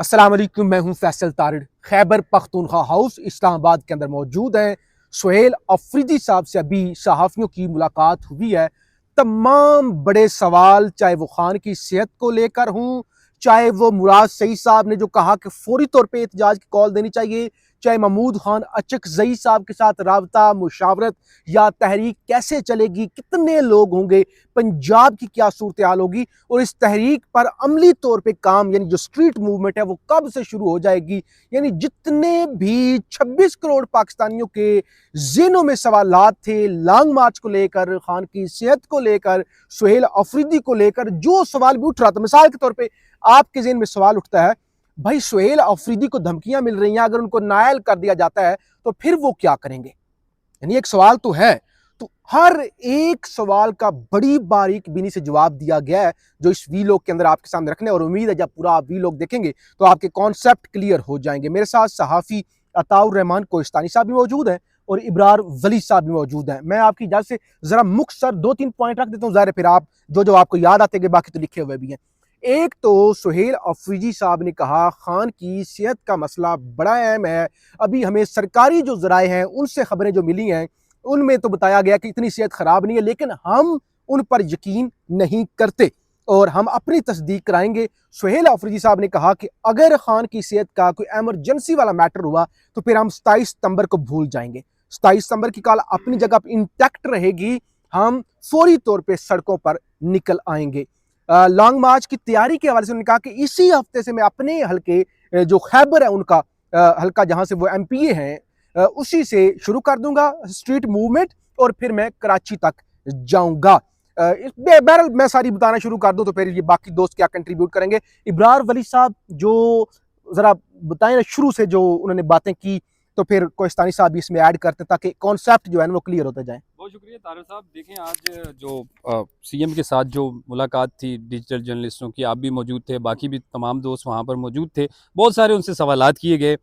अस्सलाम वालेकुम, मैं हूं फैसल तारिड़। खैबर पख्तूनख्वा हाउस इस्लामाबाद के अंदर मौजूद हैं। सुहेल अफरीदी साहब से अभी सहाफ़ियों की मुलाकात हुई है। तमाम बड़े सवाल, चाहे वो खान की सेहत को लेकर हों, चाहे वो मुराद सईद साहब ने जो कहा कि फौरी तौर पे एहतजाज की कॉल देनी चाहिए, चाहे महमूद खान अचकजई साहब के साथ राबता, मुशावरत या तहरीक कैसे चलेगी, कितने लोग होंगे, पंजाब की क्या सूरत हाल होगी और इस तहरीक पर अमली तौर पे काम यानी जो स्ट्रीट मूवमेंट है वो कब से शुरू हो जाएगी। यानी जितने भी 26 करोड़ पाकिस्तानियों के ज़हनों में सवालात थे लॉन्ग मार्च को लेकर, खान की सेहत को लेकर, सुहेल अफरीदी को लेकर, जो सवाल भी उठ रहा था, मिसाल के तौर पर आपके ज़हन में सवाल उठता है, भाई सुहेल अफरीदी को धमकियां मिल रही हैं, अगर उनको नायल कर दिया जाता है तो फिर वो क्या करेंगे। यानी एक सवाल तो है, तो हर एक सवाल का बड़ी बारीक बीनी से जवाब दिया गया है जो इस वीलॉग के अंदर आपके सामने रखने, और उम्मीद है जब पूरा आप वीलॉग देखेंगे तो आपके कॉन्सेप्ट क्लियर हो जाएंगे। मेरे साथ सहाफ़ी अताउर रहमान कोहिस्तानी साहब भी मौजूद हैं और इब्रार वली साहब भी मौजूद हैं। मैं आपकी इजाज़त से जरा मुख्तसर 2-3 पॉइंट रख देता हूँ, ज़ाहिर है फिर आप जो आपको याद आते गए, बाकी तो लिखे हुए भी हैं। एक तो सुहेल अफरीदी साहब ने कहा खान की सेहत का मसला बड़ा अहम है। अभी हमें सरकारी जो ज़राए हैं उनसे खबरें जो मिली हैं उनमें तो बताया गया कि इतनी सेहत खराब नहीं है, लेकिन हम उन पर यकीन नहीं करते और हम अपनी तस्दीक कराएंगे। सुहेल अफरीदी साहब ने कहा कि अगर खान की सेहत का कोई एमरजेंसी वाला मैटर हुआ तो फिर हम 27 सितंबर को भूल जाएंगे। 27 सितंबर की कॉल अपनी जगह इंटैक्ट रहेगी, हम फौरी तौर पर सड़कों पर निकल आएंगे। लॉन्ग मार्च की तैयारी के हवाले से उन्होंने कहा कि इसी हफ्ते से मैं अपने हल्के जो खैबर है उनका हल्का जहां से वो एमपीए हैं उसी से शुरू कर दूंगा स्ट्रीट मूवमेंट और फिर मैं कराची तक जाऊंगा। बहरहाल मैं सारी बताना शुरू कर दूं तो फिर ये बाकी दोस्त क्या कंट्रीब्यूट करेंगे। इब्रार वली साहब जो जरा बताएं ना शुरू से जो उन्होंने बातें की, तो फिर कोहिस्तानी साहब भी इसमें ऐड करते ताकि कॉन्सेप्ट जो है वो क्लियर होते जाए। बहुत शुक्रिया तारिक साहब। देखें, आज जो सीएम के साथ जो मुलाकात थी डिजिटल जर्नलिस्टों की, आप भी मौजूद थे, बाकी भी तमाम दोस्त वहाँ पर मौजूद थे, बहुत सारे उनसे सवालात किए गए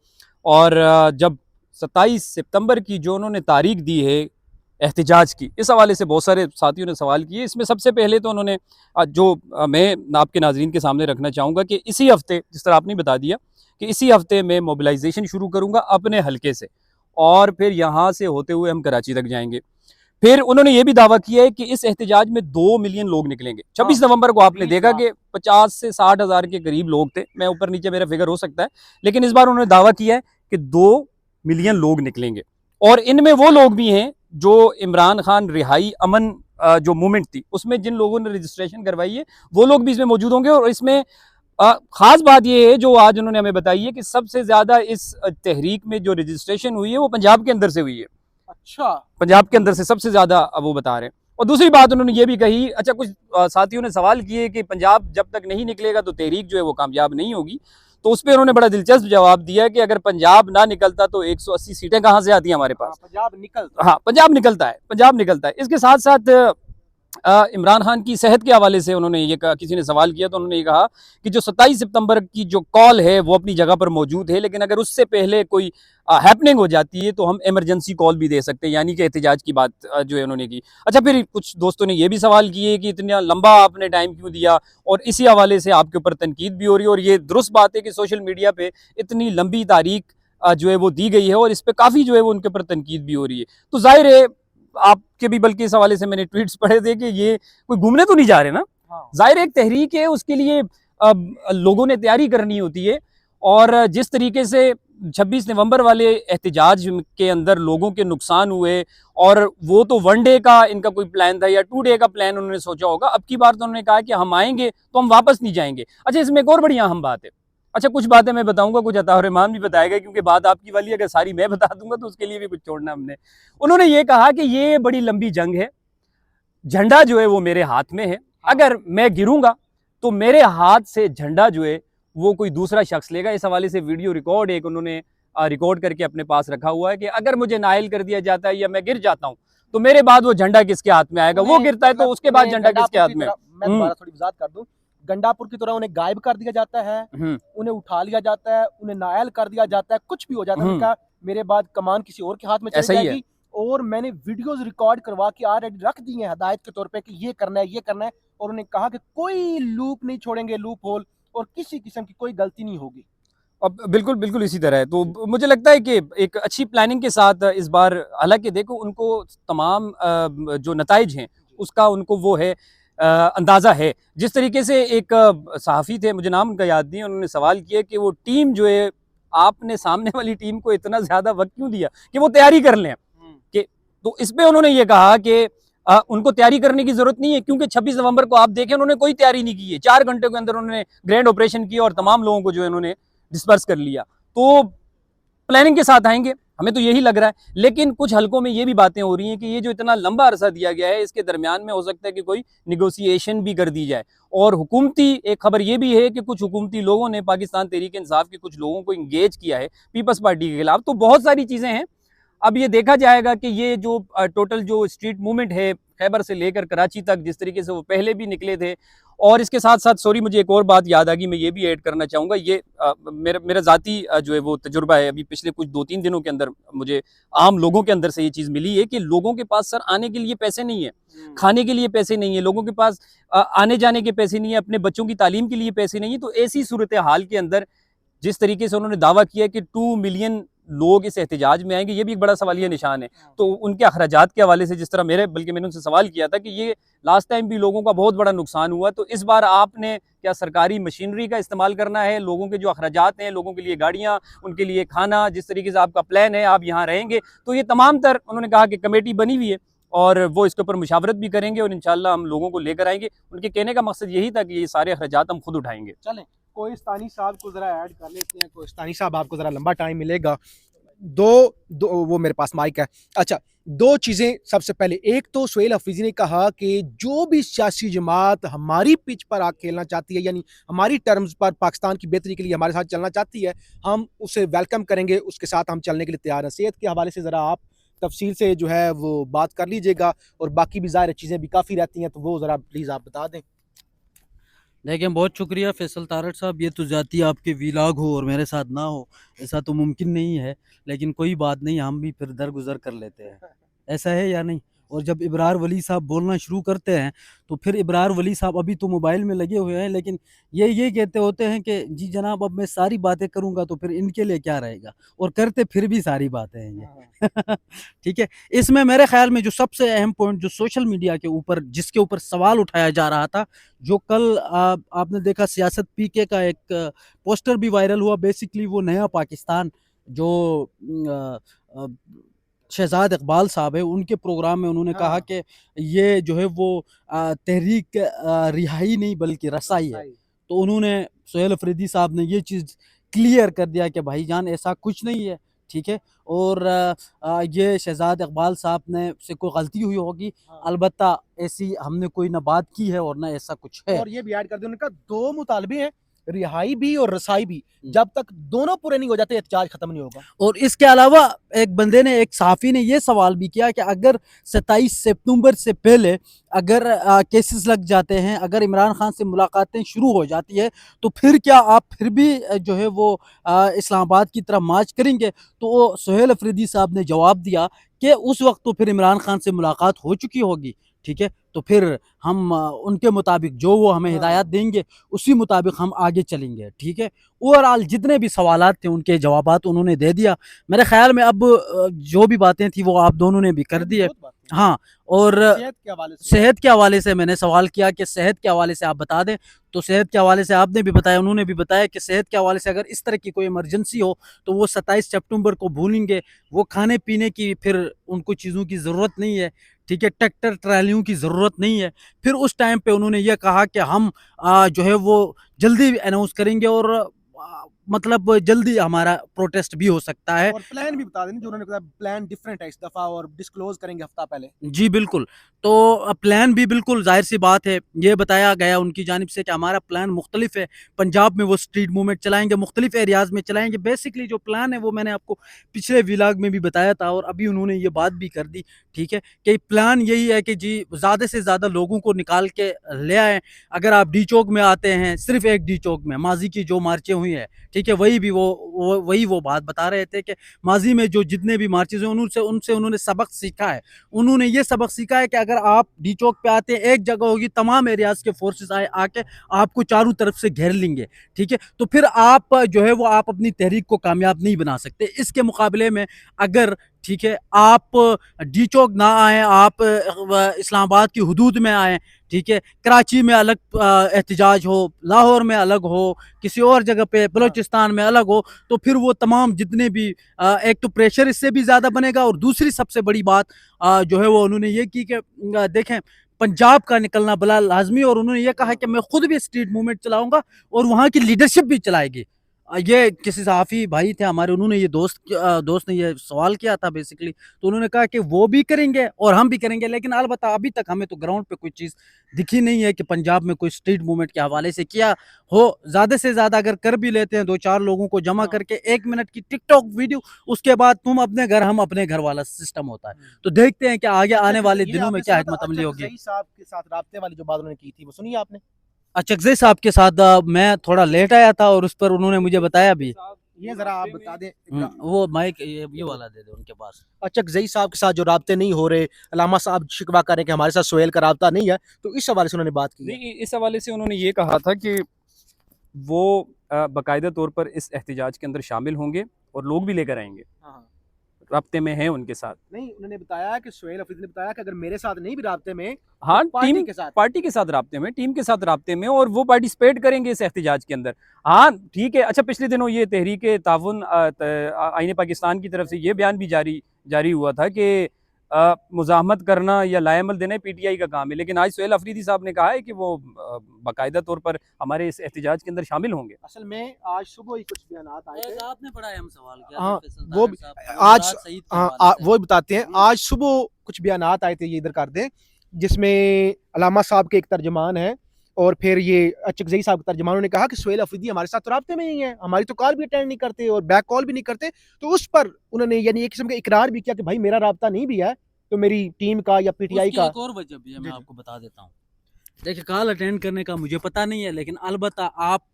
और जब 27 सितंबर की जो उन्होंने तारीख दी है एहतजाज की, इस हवाले से बहुत सारे साथियों ने सवाल किए। इसमें सबसे पहले तो उन्होंने मैं आपके नाजरीन के सामने रखना चाहूँगा कि इसी हफ्ते, जिस तरह आपने बता दिया कि इसी हफ्ते मैं मोबिलाइजेशन शुरू करूँगा अपने हल्के से और फिर यहाँ से होते हुए हम कराची तक जाएंगे। फिर उन्होंने ये भी दावा किया है कि इस एहतजाज में 2 मिलियन लोग निकलेंगे। 26 नवंबर को आपने देखा कि 50 से 60 हज़ार के करीब लोग थे, मैं ऊपर नीचे मेरा फिगर हो सकता है, लेकिन इस बार उन्होंने दावा किया है कि 2 मिलियन लोग निकलेंगे और इनमें वो लोग भी हैं जो इमरान खान रिहाई अमन जो मूवमेंट थी उसमें जिन लोगों ने रजिस्ट्रेशन करवाई है वो लोग भी इसमें मौजूद होंगे। और इसमें खास बात यह है जो आज उन्होंने हमें बताई है कि सबसे ज्यादा इस तहरीक में जो रजिस्ट्रेशन हुई है वो पंजाब के अंदर से हुई है। अच्छा, पंजाब के अंदर से सबसे ज्यादा वो बता रहे हैं। और दूसरी बात उन्होंने ये भी कही, अच्छा कुछ साथियों ने सवाल किए कि पंजाब जब तक नहीं निकलेगा तो तहरीक जो है वो कामयाब नहीं होगी, तो उस पर उन्होंने बड़ा दिलचस्प जवाब दिया कि अगर पंजाब ना निकलता तो 180 सीटें कहाँ से आती हैं हमारे पास। पंजाब निकलता, हाँ पंजाब निकलता है, पंजाब निकलता है। इसके साथ साथ इमरान खान की सेहत के हवाले से उन्होंने ये कहा, किसी ने सवाल किया तो उन्होंने ये कहा कि जो 27 सितंबर की जो कॉल है वो अपनी जगह पर मौजूद है, लेकिन अगर उससे पहले कोई हैपनिंग हो जाती है तो हम इमरजेंसी कॉल भी दे सकते हैं, यानी कि एहतजाज की बात जो है उन्होंने की। अच्छा, फिर कुछ दोस्तों ने ये भी सवाल किए कि इतना लंबा आपने टाइम क्यों दिया, और इसी हवाले से आपके ऊपर तनकीद भी हो रही है। और ये दुरुस्त बात है कि सोशल मीडिया पर इतनी लंबी तारीख जो है वो दी गई है और इस पर काफ़ी जो है वो उनके ऊपर तनकीद भी हो रही है। तो जाहिर है आपके भी बल्कि इस हवाले से मैंने ट्वीट्स पढ़े थे कि ये कोई घूमने तो नहीं जा रहे ना। हाँ। जाहिर एक तहरीक है, उसके लिए लोगों ने तैयारी करनी होती है और जिस तरीके से 26 नवंबर वाले एहतजाज के अंदर लोगों के नुकसान हुए और वो तो 1 डे का इनका कोई प्लान था या 2 डे का प्लान उन्होंने सोचा होगा। अब की बार तो उन्होंने कहा कि हम आएंगे तो हम वापस नहीं जाएंगे। अच्छा, इसमें एक और बड़ी अहम बात है। अच्छा, कुछ बातें मैं बताऊंगा, कुछ अताउर रहमान भी बताएगा, क्योंकि बात आपकी वाली अगर सारी मैं बता दूंगा तो उसके लिए भी कुछ छोड़ना हमने। उन्होंने ये कहा कि ये बड़ी लंबी जंग है, झंडा जो है वो मेरे हाथ में है, अगर मैं गिरूंगा तो मेरे हाथ से झंडा जो है वो कोई दूसरा शख्स लेगा। इस हवाले से वीडियो रिकॉर्ड एक उन्होंने रिकॉर्ड करके अपने पास रखा हुआ है कि अगर मुझे नाइल कर दिया जाता है या मैं गिर जाता हूं तो मेरे बाद वो झंडा किसके हाथ में आएगा, वो गिरता है तो उसके बाद झंडा किसके हाथ में। मैं दोबारा थोड़ी वजाहत कर दूं, गंडापुर की तरह उन्हें गायब कर दिया जाता है, उन्हें उठा लिया जाता है, उन्हें नायल कर दिया जाता है, कुछ भी हो जाता है, उनका मेरे बाद कमान किसी और के हाथ में चली जाएगी। और मैंने वीडियोस रिकॉर्ड करवा के ऑलरेडी रख दी हैं हदायत के तौर पे कि ये करना है, ये करना है, और उन्हें कहा कि कोई लूप नहीं छोड़ेंगे, लूप होल, और किसी किस्म की कोई गलती नहीं होगी। अब बिल्कुल, बिल्कुल इसी तरह है। तो मुझे लगता है कि एक अच्छी प्लानिंग के साथ इस बार, हालाँकि देखो उनको तमाम जो नताइज हैं, उसका उनको वो है, अंदाज़ा है। जिस तरीके से एक सहाफ़ी थे, मुझे नाम उनका याद नहीं है, उन्होंने सवाल किया कि वो टीम जो है, आपने सामने वाली टीम को इतना ज़्यादा वक़्त क्यों दिया कि वो तैयारी कर लें? कि तो इस पे उन्होंने ये कहा कि उनको तैयारी करने की ज़रूरत नहीं है, क्योंकि 26 नवंबर को आप देखें उन्होंने कोई तैयारी नहीं की है। 4 घंटे के अंदर उन्होंने ग्रैंड ऑपरेशन किया और तमाम लोगों को जो है उन्होंने डिस्पर्स कर लिया। तो प्लानिंग के साथ आएँगे, हमें तो यही लग रहा है। लेकिन कुछ हलकों में ये भी बातें हो रही हैं कि ये जो इतना लंबा अरसा दिया गया है, इसके दरमियान में हो सकता है कि कोई नेगोशिएशन भी कर दी जाए। और हुकूमती एक खबर ये भी है कि कुछ हुकूमती लोगों ने पाकिस्तान तहरीक-ए-इंसाफ के कुछ लोगों को एंगेज किया है पीपल्स पार्टी के खिलाफ। तो बहुत सारी चीज़ें हैं। अब ये देखा जाएगा कि ये जो टोटल जो स्ट्रीट मूवमेंट है, खैबर से लेकर कराची तक, जिस तरीके से वो पहले भी निकले थे, और इसके साथ-साथ सॉरी मुझे एक और बात याद आ गई, मैं ये भी ऐड करना चाहूँगा। ये मेरा मेरा ज़ाती जो है वो तजुर्बा है, अभी पिछले कुछ 2-3 दिनों के अंदर मुझे आम लोगों के अंदर से ये चीज़ मिली है कि लोगों के पास सर आने के लिए पैसे नहीं है, खाने के लिए पैसे नहीं है, लोगों के पास आने-जाने के पैसे नहीं है, अपने बच्चों की तालीम के लिए पैसे नहीं है। तो ऐसी सूरत-ए-हाल के अंदर जिस तरीके से उन्होंने दावा किया कि 2 मिलियन लोग इस एहतजाज में आएँगे, ये भी एक बड़ा सवालिया निशान है। तो उनके अखराजात के हवाले से जिस तरह बल्कि मैंने उनसे सवाल किया था कि ये लास्ट टाइम भी लोगों का बहुत बड़ा नुकसान हुआ, तो इस बार आपने क्या सरकारी मशीनरी का इस्तेमाल करना है? लोगों के जो अखराजात हैं, लोगों के लिए गाड़ियाँ, उनके लिए खाना, जिस तरीके से आपका प्लान है, आप यहाँ रहेंगे। तो ये तमाम तर उन्होंने कहा कि कमेटी बनी हुई है और वो इसके ऊपर मुशावरत भी करेंगे और इंशाअल्लाह हम लोगों को लेकर आएँगे। उनके कहने का मकसद यही था कि ये सारे अखराजात हम खुद उठाएँगे। चलें, कोहिस्तानी साहब को ज़रा ऐड कर लेते हैं। कोहिस्तानी साहब आपको ज़रा लंबा टाइम मिलेगा। वो मेरे पास माइक है। अच्छा, 2 चीज़ें सबसे पहले, एक तो सुहेल अफरीदी ने कहा कि जो भी सियासी जमात हमारी पिच पर आके खेलना चाहती है, यानी हमारी टर्म्स पर पाकिस्तान की बेहतरी के लिए हमारे साथ चलना चाहती है, हम उसे वेलकम करेंगे, उसके साथ हम चलने के लिए तैयार हैं। सेहत के हवाले से ज़रा आप तफसील से जो है वो बात कर लीजिएगा, और बाकी भी ज़ाहिर है चीज़ें भी काफ़ी रहती हैं, तो वो ज़रा प्लीज़ आप बता दें। देखिए, बहुत शुक्रिया फैसल तारड़ साहब, ये तो ज़ाती आपके वीलॉग हो और मेरे साथ ना हो, ऐसा तो मुमकिन नहीं है, लेकिन कोई बात नहीं, हम भी फिर दरगुज़र कर लेते हैं। ऐसा है या नहीं? और जब इब्रार वली साहब बोलना शुरू करते हैं, तो फिर इब्रार वली साहब अभी तो मोबाइल में लगे हुए हैं, लेकिन ये कहते होते हैं कि जी जनाब, अब मैं सारी बातें करूँगा तो फिर इनके लिए क्या रहेगा? और करते फिर भी सारी बातें हैं ये। ठीक है? इसमें मेरे ख़्याल में जो सबसे अहम पॉइंट जो सोशल मीडिया के ऊपर जिसके ऊपर सवाल उठाया जा रहा था, जो कल आपने देखा सियासत पीके का एक पोस्टर भी वायरल हुआ, बेसिकली वो नया पाकिस्तान जो अ, शहज़ाद इकबाल साहब है, उनके प्रोग्राम में उन्होंने कहा हाँ। कि ये जो है वो तहरीक रिहाई नहीं बल्कि रसाई है। तो उन्होंने सुहेल अफरीदी साहब ने ये चीज़ क्लियर कर दिया कि भाईजान ऐसा कुछ नहीं है, ठीक है? और ये शहज़ाद इकबाल साहब ने से कोई गलती हुई होगी, हाँ। अलबत्ता ऐसी हमने कोई ना बात की है और ना ऐसा कुछ है। और ये भी ऐड कर दें, उन्होंने कहा 2 मुतालबे हैं, रिहाई भी और रसाई भी। हुँ। जब तक दोनों पूरे नहीं हो जाते, एहतजाज खत्म नहीं होगा। और इसके अलावा एक बंदे ने, एक सहाफ़ी ने ये सवाल भी किया कि अगर 27 सितंबर से पहले अगर केसेस लग जाते हैं, अगर इमरान खान से मुलाकातें शुरू हो जाती है, तो फिर क्या आप फिर भी जो है वो इस्लामाबाद की तरफ मार्च करेंगे? तो सुहेल अफरीदी साहब ने जवाब दिया कि उस वक़्त तो फिर इमरान खान से मुलाकात हो चुकी होगी, ठीक है? तो फिर हम उनके मुताबिक जो वो हमें हिदायत देंगे, उसी मुताबिक हम आगे चलेंगे, ठीक है? ओवरऑल जितने भी सवालात थे उनके जवाबात उन्होंने दे दिया। मेरे ख़्याल में अब जो भी बातें थी वो आप दोनों ने भी कर दी है। बहुत बात है। हाँ, और सेहत के हवाले से सेहत के हवाले से मैंने सवाल किया कि सेहत के हवाले से आप बता दें, तो सेहत के हवाले से आपने भी बताया, उन्होंने भी बताया कि सेहत के हवाले से अगर इस तरह की कोई इमरजेंसी हो, तो वो 27 सितंबर को भूलेंगे। वो खाने-पीने की फिर उनको चीज़ों की ज़रूरत नहीं है, ठीक है? ट्रैक्टर ट्रालियों की ज़रूरत नहीं है। फिर उस टाइम पे उन्होंने ये कहा कि हम जो है वो जल्दी अनाउंस करेंगे और मतलब जल्दी हमारा प्रोटेस्ट भी हो सकता है। और प्लान भी बता दें, जो उन्होंने कहा प्लान डिफरेंट है इस दफ़ा, और डिस्क्लोज़ करेंगे हफ्ता पहले। जी, बिल्कुल। तो प्लान भी बिल्कुल ज़ाहिर-सी बात है, ये बताया गया उनकी जानिब से कि हमारा प्लान मुख्तलिफ है। पंजाब में वो स्ट्रीट मूवमेंट चलाएँगे, मुख्तलिफ एरियाज़ में चलाएँगे। बेसिकली जो प्लान है वो मैंने आपको पिछले व्लॉग में भी बताया था और अभी उन्होंने ये बात भी कर दी, ठीक है? कि प्लान यही है कि जी ज़्यादा से ज़्यादा लोगों को निकाल के ले आएँ। अगर आप डी चौक में आते हैं, सिर्फ़ एक डी चौक में माज़ी की जो मार्चें हुई हैं, ठीक है, वही भी वही वो बात बता रहे थे कि माजी में जो जितने भी मार्चेज हैं उनसे उनसे उन्होंने सबक सीखा है। उन्होंने ये सबक सीखा है कि अगर आप डी चौक पे आते हैं, एक जगह होगी, तमाम एरियाज के फोर्सेस आके आपको चारों तरफ से घेर लेंगे, ठीक है, तो फिर आप जो है वो आप अपनी तहरीक को कामयाब नहीं बना सकते। इसके मुकाबले में अगर, ठीक है, आप डी चौक ना आए, आप इस्लामाबाद की हदूद में आए, ठीक है, कराची में अलग एहतजाज हो, लाहौर में अलग हो, किसी और जगह पे बलूचिस्तान में अलग हो, तो फिर वो तमाम जितने भी एक तो प्रेशर इससे भी ज़्यादा बनेगा, और दूसरी सबसे बड़ी बात जो है वो उन्होंने ये की कि देखें, पंजाब का निकलना बड़ा लाजमी, और उन्होंने ये कहा कि मैं खुद भी स्ट्रीट मूवमेंट चलाऊंगा और वहाँ की लीडरशिप भी चलाएगी। ये किसी सहाफ़ी भाई थे हमारे, उन्होंने ये दोस्त ने ये सवाल किया था बेसिकली, तो उन्होंने कहा कि वो भी करेंगे और हम भी करेंगे, लेकिन अलबत्ता अभी तक हमें तो ग्राउंड पे कोई चीज़ दिखी नहीं है कि पंजाब में कोई स्ट्रीट मूवमेंट के हवाले से किया हो। ज़्यादा से ज़्यादा अगर कर भी लेते हैं 2-4 लोगों को जमा करके 1 मिनट की टिकटॉक वीडियो, उसके बाद तुम अपने घर हम अपने घर वाला सिस्टम होता है। तो देखते हैं कि आगे आने वाले दिनों में क्या हिकमत अमली होगी। साहब के साथ राब्ते वाली जो बात उन्होंने की थी वो सुनी आपने? अचकज़ई साहब के साथ मैं थोड़ा लेट आया था और उस पर उन्होंने मुझे बताया भी। ये जरा आप बता दें। वो माइक ये वाला दे दो उनके पास। अचकज़ई साहब के साथ जो राब्ते नहीं हो रहे, अलामा साहब शिकवा कर रहे हैं कि हमारे साथ सुहेल का राब्ता नहीं है, तो इस हवाले से उन्होंने बात की है। नहीं, इस हवाले से उन्होंने ये कहा था कि वो बाकायदा तौर पर इस एहतजाज के अंदर शामिल होंगे और लोग भी लेकर आएंगे, हाँ। राब्ते में हैं उनके साथ। नहीं, उन्होंने बताया कि सुहेल अफरीदी ने बताया कि अगर मेरे साथ नहीं भी राब्ते में, हाँ, तो पार्टी टीम के साथ। पार्टी के साथ राब्ते में, टीम के साथ राब्ते में, और वो पार्टिसिपेट करेंगे इस एहतजाज के अंदर। हाँ ठीक है। अच्छा, पिछले दिनों ये तहरीक ताउन आईने पाकिस्तान की तरफ से ये बयान भी जारी हुआ था कि मुज़ाहमत करना या लाएमल देना पीटीआई का काम है, लेकिन आज सुहेल अफरीदी साहब ने कहा है कि वो बाकायदा तौर पर हमारे इस एहतजाज के अंदर शामिल होंगे। असल में आज सुबह ही कुछ बयानात आए थे। आपने बड़ा अहम सवाल किया हाँ, था फैसल वो तारड़ साहब, आज मुराद सईद के हाँ, हवाले से। वो बताते हैं। आज सुबह कुछ बयानात आए थे, ये इधर कर दें, जिसमें अलामा साहब के एक तर्जमान है और फिर ये अचकज़ई साहब के तर्जमान, उन्होंने कहा कि सुहेल अफरीदी हमारे साथ तो राब्ते में ही है, हमारी तो कॉल भी अटेंड नहीं करते और बैक कॉल भी नहीं करते। तो उस पर उन्होंने यानी एक किस्म का इकरार भी किया कि भाई मेरा राब्ता नहीं भी है, तो मेरी टीम का या पीटीआई उसकी का। एक और वजह भी है, मैं आपको बता देता हूँ। देखिए, कॉल अटेंड करने का मुझे पता नहीं है, लेकिन अलबत्ता आप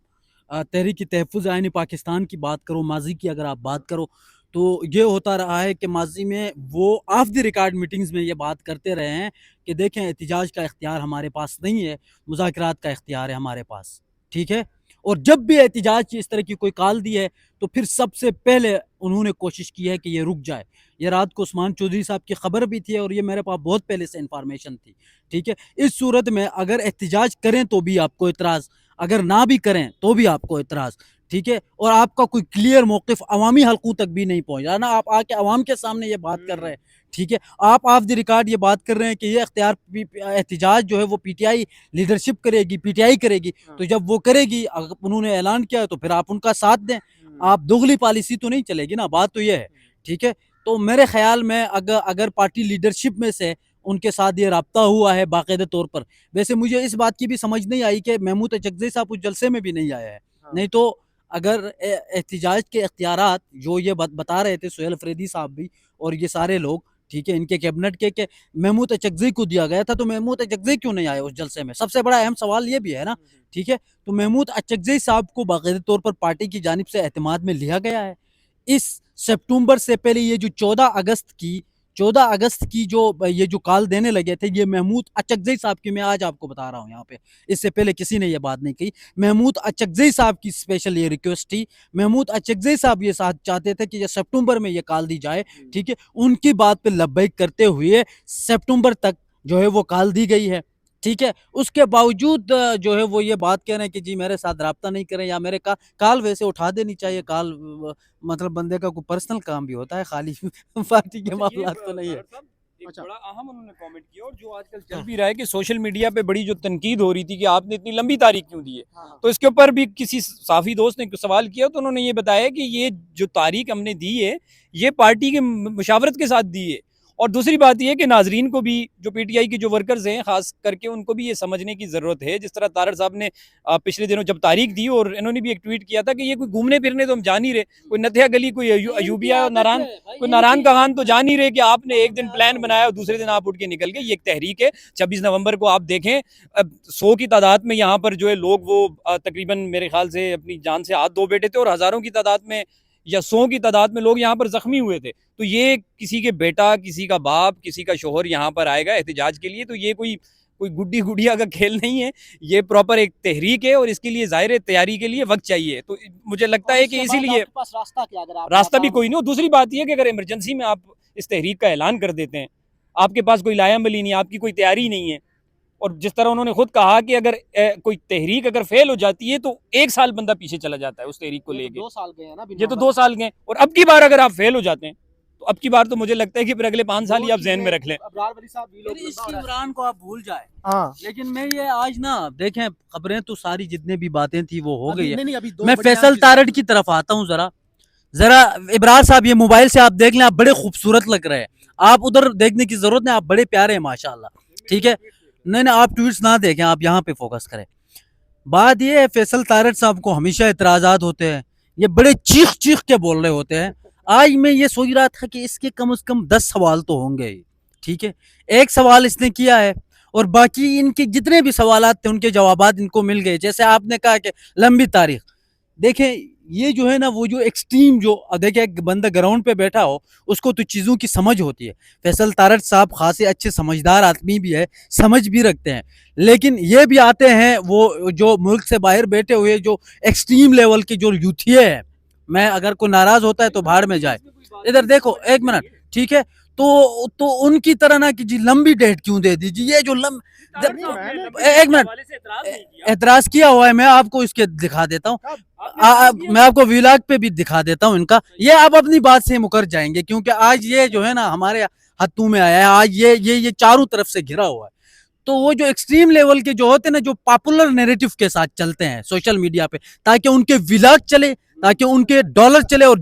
तहरीक तहफ़्फ़ुज़ आईन पाकिस्तान की बात करो, माजी की अगर आप बात करो, तो ये होता रहा है कि माजी में वो ऑफ द रिकॉर्ड मीटिंग्स में ये बात करते रहे हैं कि देखें, एहतिजाज का इख्तियार हमारे पास नहीं है, मुज़ाकरात का इख्तियार है हमारे पास, ठीक है। और जब भी एहतिजाज की इस तरह की कोई कॉल दी है, तो फिर सबसे पहले उन्होंने कोशिश की है कि ये रुक जाए। ये रात को उस्मान चौधरी साहब की खबर भी थी और ये मेरे पास बहुत पहले से इंफॉर्मेशन थी, ठीक है। इस सूरत में अगर एहतिजाज करें तो भी आपको इतराज़, अगर ना भी करें तो भी आपको इतराज़, ठीक है। और आपका कोई क्लियर मौक़िफ़ अवामी हलकों तक भी नहीं पहुँचा ना, आप आके अवाम के सामने ये बात कर रहे हैं, ठीक है। आप ऑफ द रिकॉर्ड ये बात कर रहे हैं कि ये इख्तियार एहतिजाज जो है वो पीटीआई लीडरशिप करेगी, पीटीआई करेगी। तो जब वो करेगी, अगर उन्होंने ऐलान किया है, तो फिर आप उनका साथ दें। आप दोगली पॉलिसी तो नहीं चलेगी ना, बात तो ये है, ठीक है। तो मेरे ख्याल में अगर पार्टी लीडरशिप में से उनके साथ ये राब्ता हुआ है बाकायदा तौर पर, वैसे मुझे इस बात की भी समझ नहीं आई कि महमूद अचकज़ई साहब उस जलसे में भी नहीं आए हैं। नहीं तो अगर एहतिजाज के इख्तियारात जो ये बता रहे थे सुहेल अफरीदी साहब भी और ये सारे लोग, ठीक है, इनके कैबिनेट के महमूद अचकज़ई को दिया गया था, तो महमूद अचकज़ई क्यों नहीं आए उस जलसे में? सबसे बड़ा अहम सवाल ये भी है ना, ठीक है। तो महमूद अचकज़ई साहब को बाकायदा तौर पर पार्टी की जानिब से एतमाद में लिया गया है। इस सितंबर से पहले ये जो 14 अगस्त की जो ये जो कॉल देने लगे थे, ये महमूद अचकज़ई साहब की, मैं आज आपको बता रहा हूँ यहाँ पे, इससे पहले किसी ने ये बात नहीं कही। महमूद अचकज़ई साहब की स्पेशल ये रिक्वेस्ट थी। महमूद अचकज़ई साहब ये साथ चाहते थे कि ये सितंबर में ये कॉल दी जाए, ठीक है। उनकी बात पे लब्बैक करते हुए सितंबर तक जो है वो कॉल दी गई है, ठीक है। उसके बावजूद जो है वो ये बात कह रहे हैं कि जी मेरे साथ राब्ता नहीं करें, या मेरे कॉल वैसे उठा देनी चाहिए। कॉल मतलब बंदे का कोई पर्सनल काम भी होता है, खाली पार्टी के मामलात तो नहीं है। एक बड़ा अहम उन्होंने कमेंट किया, और जो आजकल चल भी रहा है कि सोशल मीडिया पे बड़ी जो तनकीद हो रही थी कि आपने इतनी लंबी तारीख क्यों दी है, तो इसके ऊपर भी किसी साफी दोस्त ने सवाल किया, तो उन्होंने ये बताया कि ये जो तारीख हमने दी है, ये पार्टी के मुशावरत के साथ दी है, और दूसरी बात ये कि नाजरीन को भी, जो पीटीआई के जो वर्कर्स हैं खास करके, उनको भी ये समझने की ज़रूरत है। जिस तरह तारड़ साहब ने पिछले दिनों जब तारीख दी और इन्होंने भी एक ट्वीट किया था कि ये कोई घूमने फिरने तो हम जा नहीं रहे, कोई नथिया गली, कोई अयूबिया नारायण, कोई नारायण का खान तो जा नहीं रहे कि आपने एक दिन प्लान बनाया और दूसरे दिन आप उठ के निकल गए। ये एक तहरीक है। 26 नवंबर को आप देखें 100 की तादाद में यहाँ पर जो है लोग वो तकरीबन मेरे ख्याल से अपनी जान से हाथ धो बैठे थे और हज़ारों की तादाद में या 100 की तादाद में लोग यहाँ पर जख्मी हुए थे। तो ये किसी के बेटा, किसी का बाप, किसी का शोहर यहाँ पर आएगा एहतजाज के लिए, तो ये कोई गुड्डी गुड़िया का खेल नहीं है। ये प्रॉपर एक तहरीक है और इसके लिए ज़ाहिर है तैयारी के लिए वक्त चाहिए। तो मुझे लगता है कि इसीलिए रास्ता भी कोई नहीं। और दूसरी बात यह कि अगर इमरजेंसी में आप इस तहरीक का ऐलान कर देते हैं, आपके पास कोई लायामली नहीं, आपकी कोई तैयारी नहीं है, और जिस तरह उन्होंने खुद कहा कि अगर कोई तहरीक अगर फेल हो जाती है तो 1 साल बंदा पीछे चला जाता है उस तहरीक को लेके। 2 साल गए हैं ना, ये तो 2 साल गए, और अब की बार अगर आप फेल हो जाते हैं तो अब की बार तो मुझे लगता है कि फिर अगले 5 साल ही आप जहन में रख लें। इसकी इमरान को आप भूल जाए। हाँ, लेकिन मैं ये आज ना देखें, खबरें तो सारी जितनी भी बातें थी वो हो गई है। नहीं, अभी मैं फैसल तारड़ की तरफ आता हूँ। जरा इब्रार साहब, ये मोबाइल से आप देख लें, आप बड़े खूबसूरत लग रहे हैं। आप उधर देखने की जरूरत नहीं, आप बड़े प्यारे हैं माशाल्लाह, ठीक है। नहीं, आप ट्वीट्स ना देखें, आप यहाँ पे फोकस करें। बात ये है, फैसल तारड़ साहब को हमेशा इतराजात होते हैं, ये बड़े चीख चीख के बोल रहे होते हैं। आज मैं ये सोच रहा था कि इसके कम से कम 10 सवाल तो होंगे, ठीक है। एक सवाल इसने किया है और बाकी इनके जितने भी सवालात थे उनके जवाबात इनको मिल गए। जैसे आपने कहा कि लंबी तारीख, देखें ये जो है ना, वो जो एक्सट्रीम, जो देखे एक बंदा ग्राउंड पे बैठा हो उसको तो चीज़ों की समझ होती है। फैसल तारड़ साहब खासे अच्छे समझदार आदमी भी है, समझ भी रखते हैं, लेकिन ये भी आते हैं वो जो मुल्क से बाहर बैठे हुए जो एक्सट्रीम लेवल के जो यूथिये हैं। मैं अगर कोई नाराज होता है तो भाड़ में जाए। इधर देखो, 1 मिनट, ठीक है। तो उनकी तरह ना कि जी लंबी डेट क्यों दे दीजिए, ये जो एक मिनट, एतराज किया हुआ है, मैं आपको इसके दिखा देता हूँ। मैं आपको व्लॉग पे भी दिखा देता हूँ इनका। ये आप अपनी बात से मुकर जाएंगे, क्योंकि आज ये जो है ना हमारे हाथों में आया है। आज ये चारों तरफ से घिरा हुआ है। तो वो जो एक्सट्रीम लेवल के जो होते हैं ना, जो पॉपुलर नैरेटिव के साथ चलते हैं सोशल मीडिया पे, ताकि उनके व्लॉग चले, ताकि उनके डॉलर चले, और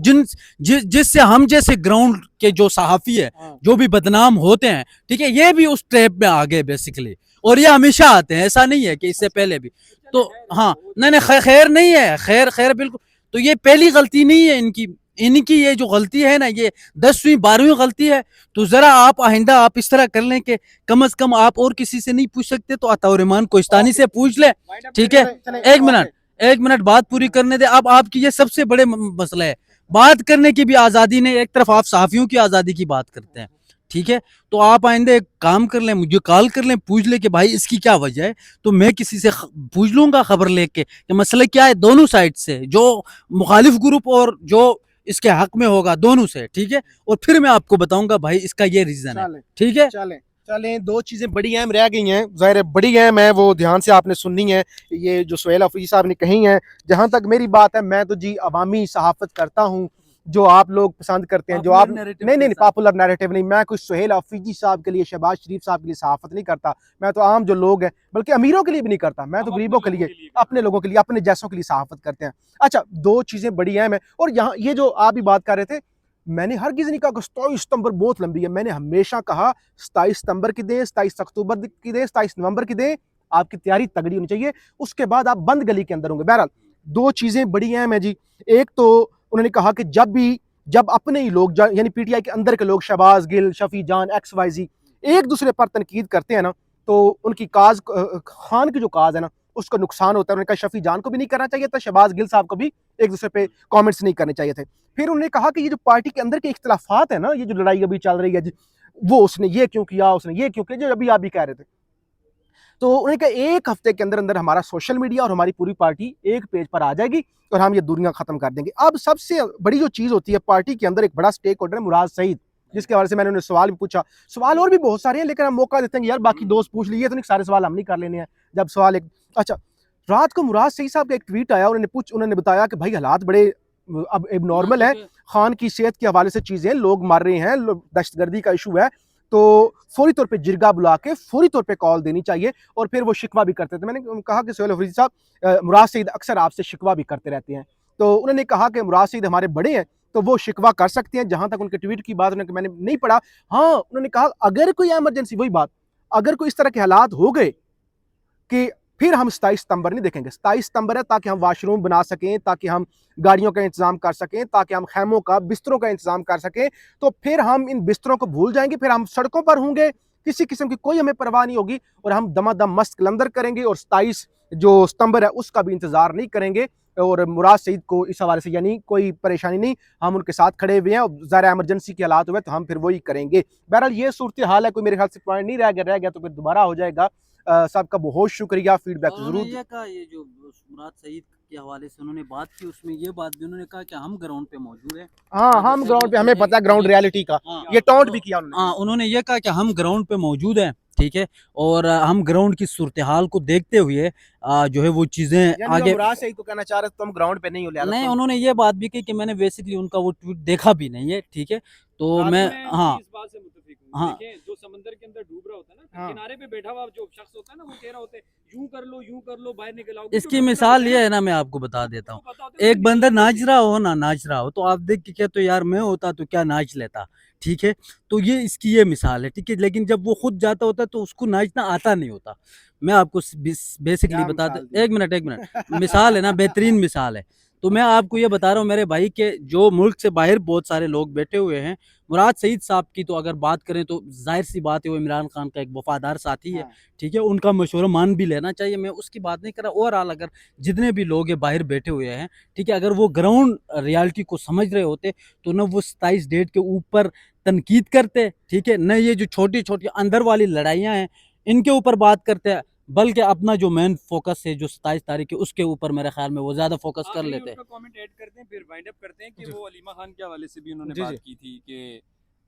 जिससे हम जैसे ग्राउंड के जो सहाफी है जो भी बदनाम होते हैं, ठीक है, ये भी उस ट्रैप में आ गए बेसिकली। और ये हमेशा आते हैं, ऐसा नहीं है कि इससे पहले भी। तो हाँ, नहीं, खैर नहीं है, खैर बिल्कुल। तो ये पहली गलती नहीं है इनकी ये जो गलती है ना, ये 10वीं 12वीं गलती है। तो जरा आप आइंदा आप इस तरह कर लें कि कम से कम आप और किसी से नहीं पूछ सकते तो अताउर्रहमान कोहिस्तानी से पूछ ले, ठीक है। 1 मिनट बात पूरी करने दे। अब आपकी ये सबसे बड़े मसला है, बात करने की भी आज़ादी नहीं। एक तरफ आप सहाफियों की आज़ादी की बात करते हैं, ठीक है। तो आप आइंदे एक काम कर लें, मुझे कॉल कर लें, पूछ ले कि भाई इसकी क्या वजह है, तो मैं किसी से पूछ लूंगा खबर लेके कि मसला क्या है, दोनों साइड से, जो मुखालिफ ग्रुप और जो इसके हक में होगा, दोनों से, ठीक है। और फिर मैं आपको बताऊंगा भाई इसका ये रीजन है, ठीक है। चलें 2 चीज़ें बड़ी अहम रह गई हैं, ज़ाहिर है बड़ी अहम है, वो ध्यान से आपने सुननी है। ये जो सुहेल अफरीदी साहब ने कही हैं, जहाँ तक मेरी बात है, मैं तो जी अवामी सहाफ़त करता हूँ जो आप लोग पसंद करते हैं, जो आप नहीं पॉपुलर नैरेटिव नहीं। मैं कुछ सुहेल अफरीदी साहब के लिए, शहबाज शरीफ साहब के लिए सहाफ़त नहीं करता। मैं तो आम जो लोग हैं, बल्कि अमीरों के लिए भी नहीं करता, मैं तो गरीबों के लिए, अपने लोगों के लिए, अपने जैसों के लिए सहाफ़त करते हैं। अच्छा, 2 चीज़ें बड़ी अहम है। और यहाँ ये जो आप भी बात कर रहे थे, मैंने हरगिज़ नहीं कहा कि 27 सितंबर बहुत लंबी है। मैंने हमेशा कहा 27 सितंबर की दें, 27 अक्टूबर की दें, 27 नवंबर की दें। आपकी तैयारी तगड़ी होनी चाहिए, उसके बाद आप बंद गली के अंदर होंगे। बहरहाल 2 चीज़ें बड़ी अहम है जी। एक तो उन्होंने कहा कि जब अपने ही लोग, यानी पीटीआई के अंदर के लोग, शहबाज गिल, शफी जान, XYZ, एक दूसरे पर तनकीद करते हैं ना, तो उनकी काज, खान की जो काज है ना, उसका नुकसान होता है। उन्होंने कहा शफी जान को भी नहीं करना चाहिए था, शहबाज गिल साहब को भी एक दूसरे पे कमेंट्स नहीं करने चाहिए थे। फिर उन्होंने कहा कि ये जो पार्टी के अंदर के इख्तिलाफात है ना, ये जो लड़ाई अभी चल रही है, वो उसने ये क्यों किया, उसने ये क्यों किया, जो अभी आप भी कह रहे थे। तो उन्होंने कहा 1 हफ्ते के अंदर अंदर हमारा सोशल मीडिया और हमारी पूरी पार्टी एक पेज पर आ जाएगी और हम ये दूरियां खत्म कर देंगे। अब सबसे बड़ी जो चीज़ होती है, पार्टी के अंदर एक बड़ा स्टेक होल्डर है मुराद सईद, जिसके हवाले से मैंने उन्हें सवाल भी पूछा। सवाल और भी बहुत सारे हैं, लेकिन हम मौका देते हैं कि यार बाकी दोस्त पूछ लीजिए, तो नहीं सारे सवाल हम नहीं कर लेने हैं। जब सवाल एक, अच्छा, रात को मुराद सईद साहब का एक ट्वीट आया, उन्होंने बताया कि भाई हालात बड़े अब एबनॉर्मल है, खान की सेहत के हवाले से चीज़ें, लोग मर रहे हैं, दहशतगर्दी का इशू है, तो फौरी तौर पे जिरगा बुला के फौरी तौर पे कॉल देनी चाहिए। और फिर वो शिकवा भी करते थे। मैंने कहा कि सुहेल अफरीदी साहब, मुराद सईद अक्सर आपसे शिकवा भी करते रहते हैं। तो उन्होंने कहा कि मुराद सईद हमारे बड़े हैं, तो वो शिकवा कर सकते हैं। जहां तक उनके ट्वीट की बात मैंने नहीं पढ़ा, हाँ उन्होंने कहा अगर कोई इमरजेंसी, वही बात, अगर कोई इस तरह के हालात हो गए कि फिर हम 27 सितंबर नहीं देखेंगे। 27 सितंबर है ताकि हम वाशरूम बना सकें, ताकि हम गाड़ियों का इंतजाम कर सकें, ताकि हम खैमों का, बिस्तरों का इंतजाम कर सकें। तो फिर हम इन बिस्तरों को भूल जाएंगे, फिर हम सड़कों पर होंगे, किसी किस्म की कोई हमें परवाह नहीं होगी, और हम दमादम मस्त कलंदर करेंगे और 27 जो सितंबर है उसका भी इंतजार नहीं करेंगे। और मुराद सईद को इस हवाले से यानी कोई परेशानी नहीं, हम उनके साथ खड़े हुए हैं। और ज़रा इमरजेंसी के हालात हुए तो हम फिर वही करेंगे। बहरहाल ये सूरत हाल है, कोई मेरे ख्याल से पॉइंट नहीं रह गया तो फिर दोबारा हो जाएगा। साहब का बहुत शुक्रिया, फीडबैक उन्होंने जरूर। ये कहा, ये जो मुराद सईद के हवाले से उन्होंने बात की, उसमें ये बात भी उन्होंने कहा कि हम ग्राउंड पे मौजूद हैं। हाँ, हम जैसे ग्राउंड पे, हमें पता है ग्राउंड रियलिटी का। हाँ, ये टॉन्ट तो भी किया उन्होंने। हाँ, उन्होंने ये कहा कि हम ग्राउंड पे मौजूद हैं, ठीक है, और हम ग्राउंड की सूरत हाल को देखते हुए जो है वो चीज़ें यानी वो आगे। मुराद सईद को कहना चाह रहे तुम ग्राउंड पे नहीं हो, लिहाजा नहीं, तुम उन्होंने ये बात भी कही कि मैंने बेसिकली उनका वो ट्वीट देखा भी नहीं है, ठीक है, तो रात मैं मैं हाँ इस बात से मुत्तफिक हूँ। हाँ देखें, जो समंदर के अंदर डूब रहा होता है ना, हाँ। किनारे पे बैठा हुआ जो शख्स होता है ना, वो कह रहा होता है यूं कर लो बाहर निकल आओगे। इसकी मिसाल ये है ना, मैं आपको बता देता हूँ। एक बंदा नाच रहा हो ना, नाच रहा हो, तो आप देख के क्या, तो यार मैं होता तो क्या नाच लेता, ठीक है, तो ये इसकी ये मिसाल है, ठीक है। लेकिन जब वो खुद जाता होता तो उसको नाचना आता नहीं होता। मैं आपको बेसिकली क्या बता मिसाल दे, दी? एक मिनट मिसाल है ना, बेहतरीन मिसाल है। तो मैं आपको ये बता रहा हूँ मेरे भाई के, जो मुल्क से बाहर बहुत सारे लोग बैठे हुए हैं, मुराद सईद साहब की तो अगर बात करें तो जाहिर सी बात है वो इमरान खान का एक वफादार साथी है, हाँ। ठीक है, उनका मशवरा मान भी लेना चाहिए, मैं उसकी बात नहीं कर रहा। ओवरऑल अगर जितने भी लोग हैं बाहर बैठे हुए हैं, ठीक है, अगर वो ग्राउंड रियलिटी को समझ रहे होते तो न वो 27 डेट के ऊपर तनकीद करते, ठीक है, न ये जो छोटी छोटी अंदर वाली लड़ाइयाँ हैं इनके ऊपर बात करते, बल्कि अपना जो मेन फोकस है जो 27 तारीख है उसके ऊपर मेरे ख्याल में वो ज़्यादा फोकस कर लेते हैं। कमेंट ऐड करते हैं, फिर वाइंड अप करते हैं कि जी। वो अलीमा खान के हवाले से भी उन्होंने जी, बात जी। की थी कि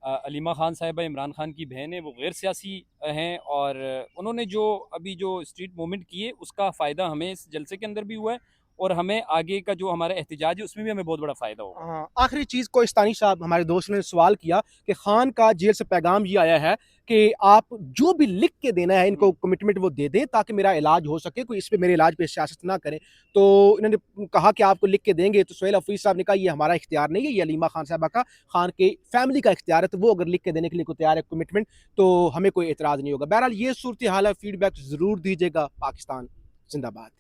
अलीमा खान साहिबा इमरान खान की बहन है, वो गैर सियासी हैं, और उन्होंने जो अभी जो स्ट्रीट मूवमेंट की है उसका फ़ायदा हमें इस जलसे के अंदर भी हुआ है, और हमें आगे का जो हमारा एहतजाज है उसमें भी हमें बहुत बड़ा फ़ायदा होगा। हाँ, आखिरी चीज कोहिस्तानी साहब हमारे दोस्त ने सवाल किया कि खान का जेल से पैगाम ये आया है कि आप जो भी लिख के देना है इनको कमिटमेंट वो दे दें ताकि मेरा इलाज हो सके, कोई इस पे मेरे इलाज पे सियासत ना करें। तो इन्होंने कहा कि आपको लिख के देंगे, तो सुहेल हफीज साहब ने कहा ये हमारा इख्तियार नहीं है, ये अलीमा खान साहबा का, खान के फैमिली का इख्तियार है, तो वो अगर लिख के देने के लिए कोई तैयार है कमिटमेंट, तो हमें कोई एतराज़ नहीं होगा। बहरहाल ये सूरत हाल है, फीडबैक ज़रूर दीजिएगा। पाकिस्तान जिंदाबाद।